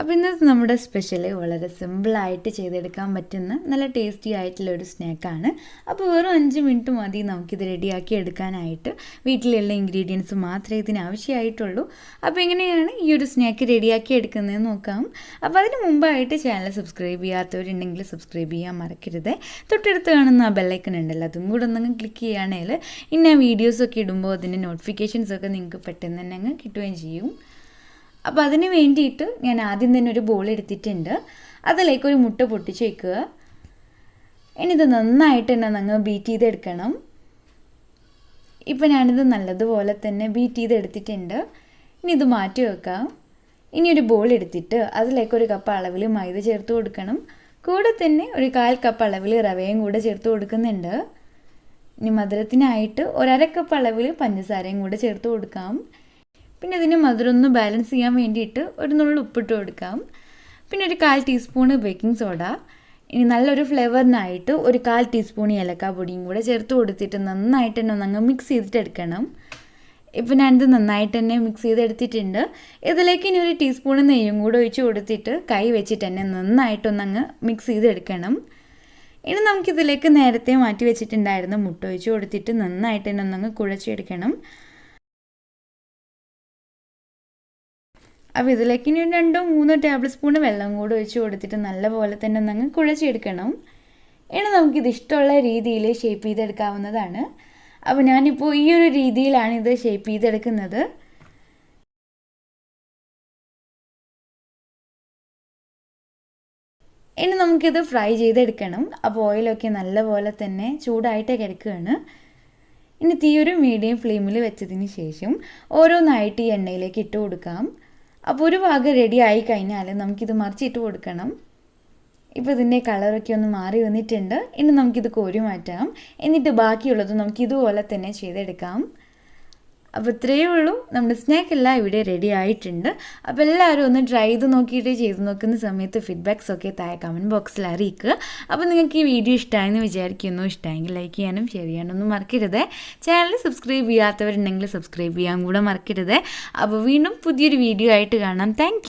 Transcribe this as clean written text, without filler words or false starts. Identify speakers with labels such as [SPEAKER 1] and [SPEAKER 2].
[SPEAKER 1] അപ്പോൾ ഇന്നത്തെ നമ്മുടെ സ്പെഷ്യൽ വളരെ സിമ്പിളായിട്ട് ചെയ്തെടുക്കാൻ പറ്റുന്ന നല്ല ടേസ്റ്റി ആയിട്ടുള്ള ഒരു സ്നാക്കാണ്. അപ്പോൾ വെറും 5 മിനിറ്റ് മതി നമുക്കിത് റെഡിയാക്കി എടുക്കാനായിട്ട്. വീട്ടിലുള്ള ഇൻഗ്രീഡിയൻസ് മാത്രമേ ഇതിന് ആവശ്യമായിട്ടുള്ളൂ. അപ്പോൾ എങ്ങനെയാണ് ഈ ഒരു സ്നാക്ക് റെഡിയാക്കി എടുക്കുന്നതെന്ന് നോക്കാം. അപ്പോൾ അതിന് മുമ്പായിട്ട് ചാനൽ സബ്സ്ക്രൈബ് ചെയ്യാത്തവരുണ്ടെങ്കിൽ സബ്സ്ക്രൈബ് ചെയ്യാൻ മറക്കരുത്. തൊട്ടടുത്ത് കാണുന്ന ആ ബെല്ലൈക്കൺ ഉണ്ടല്ലോ, അതും കൂടെ ഒന്നങ്ങ് ക്ലിക്ക് ചെയ്യുകയാണെങ്കിൽ ഇന്ന വീഡിയോസൊക്കെ ഇടുമ്പോൾ അതിൻ്റെ നോട്ടിഫിക്കേഷൻസൊക്കെ നിങ്ങൾക്ക് പെട്ടെന്ന് തന്നെ അങ്ങ് കിട്ടുകയും ചെയ്യും. അപ്പോൾ അതിന് വേണ്ടിയിട്ട് ഞാൻ ആദ്യം തന്നെ ഒരു ബോൾ എടുത്തിട്ടുണ്ട്. അതിലേക്ക് ഒരു മുട്ട പൊട്ടിച്ച് വയ്ക്കുക. ഇനി ഇത് നന്നായിട്ട് തന്നെ അങ്ങ് ബീറ്റ് ചെയ്തെടുക്കണം. ഇപ്പോൾ ഞാനിത് നല്ലതുപോലെ തന്നെ ബീറ്റ് ചെയ്തെടുത്തിട്ടുണ്ട്. ഇനി ഇത് മാറ്റി വെക്കാം. ഇനി ഒരു ബോൾ എടുത്തിട്ട് അതിലേക്ക് ഒരു കപ്പ് അളവിൽ മൈദ ചേർത്ത് കൊടുക്കണം. കൂടെ തന്നെ ഒരു 1/4 കപ്പ് അളവിൽ റവയും കൂടെ ചേർത്ത് കൊടുക്കുന്നുണ്ട്. ഇനി മധുരത്തിനായിട്ട് 1/2 കപ്പ് അളവിൽ പഞ്ചസാരയും കൂടെ ചേർത്ത് കൊടുക്കാം. പിന്നെ ഇതിന് മധുരം ഒന്ന് ബാലൻസ് ചെയ്യാൻ വേണ്ടിയിട്ട് ഒരു നുള്ളു ഉപ്പിട്ട് കൊടുക്കാം. പിന്നെ ഒരു 1/4 ടീസ്പൂൺ ബേക്കിംഗ് സോഡ. ഇനി നല്ലൊരു ഫ്ലേവറിനായിട്ട് ഒരു 1/4 ടീസ്പൂൺ ഏലക്കാപ്പൊടിയും കൂടെ ചേർത്ത് കൊടുത്തിട്ട് നന്നായിട്ട് തന്നെ ഒന്നങ്ങ് മിക്സ് ചെയ്തിട്ടെടുക്കണം. ഇപ്പോൾ ഞാനിത് നന്നായിട്ട് തന്നെ മിക്സ് ചെയ്തെടുത്തിട്ടുണ്ട്. ഇതിലേക്ക് ഇനി ഒരു ടീസ്പൂൺ നെയ്യും കൂടെ ഒഴിച്ച് കൊടുത്തിട്ട് കൈ വെച്ചിട്ട് തന്നെ നന്നായിട്ടൊന്നങ്ങ് മിക്സ് ചെയ്തെടുക്കണം. ഇനി നമുക്കിതിലേക്ക് നേരത്തെ മാറ്റി വെച്ചിട്ടുണ്ടായിരുന്ന മുട്ട ഒഴിച്ച് കൊടുത്തിട്ട് നന്നായിട്ട് തന്നെ ഒന്നങ്ങ് കുഴച്ചെടുക്കണം. അപ്പോൾ ഇതിലേക്ക് ഇനി 2-3 ടേബിൾ സ്പൂൺ വെള്ളം കൂടെ ഒഴിച്ച് കൊടുത്തിട്ട് നല്ലപോലെ തന്നെ ഒന്നങ്ങ് കുഴച്ചെടുക്കണം. ഇനി നമുക്കിത് ഇഷ്ടമുള്ള രീതിയിൽ ഷേപ്പ് ചെയ്തെടുക്കാവുന്നതാണ്. അപ്പോൾ ഞാനിപ്പോൾ ഈ ഒരു രീതിയിലാണ് ഇത് ഷേപ്പ് ചെയ്തെടുക്കുന്നത്. ഇനി നമുക്കിത് ഫ്രൈ ചെയ്തെടുക്കണം. അപ്പോൾ ഓയിലൊക്കെ നല്ലപോലെ തന്നെ ചൂടായിട്ട് കിടക്കുകയാണ്. ഇനി തീ ഒരു മീഡിയം ഫ്ലെയിമിൽ വെച്ചതിന് ശേഷം ഓരോന്നായിട്ട് ഈ എണ്ണയിലേക്ക് ഇട്ട് കൊടുക്കാം. അപ്പോൾ ഒരു ഭാഗം റെഡി ആയി കഴിഞ്ഞാൽ നമുക്കിത് മറിച്ചിട്ട് കൊടുക്കണം. ഇപ്പോൾ ഇതിൻ്റെ കളറൊക്കെ ഒന്ന് മാറി വന്നിട്ടുണ്ട്. ഇനി നമുക്കിത് കോരി മാറ്റാം. എന്നിട്ട് ബാക്കിയുള്ളത് നമുക്ക് ഇതുപോലെ തന്നെ ചെയ്തെടുക്കാം. അപ്പോൾ ഇത്രയേ ഉള്ളൂ, നമ്മുടെ സ്നാക്ക് എല്ലാം ഇവിടെ റെഡി ആയിട്ടുണ്ട്. അപ്പോൾ എല്ലാവരും ഒന്ന് ട്രൈ ചെയ്ത് നോക്കിയിട്ട് ചെയ്ത് നോക്കുന്ന സമയത്ത് ഫീഡ്ബാക്സൊക്കെ താഴെ കമൻറ്റ് ബോക്സിൽ അറിയിക്കുക. അപ്പോൾ നിങ്ങൾക്ക് ഈ വീഡിയോ ഇഷ്ടമായെന്ന് വിചാരിക്കുന്നു. ഇഷ്ടമായെങ്കിൽ ലൈക്ക് ചെയ്യാനും ഷെയർ ചെയ്യാനൊന്നും മറക്കരുത്. ചാനൽ സബ്സ്ക്രൈബ് ചെയ്യാത്തവരുണ്ടെങ്കിൽ സബ്സ്ക്രൈബ് ചെയ്യാൻ കൂടെ മറക്കരുത്. അപ്പോൾ വീണ്ടും പുതിയൊരു വീഡിയോ ആയിട്ട് കാണാം. താങ്ക്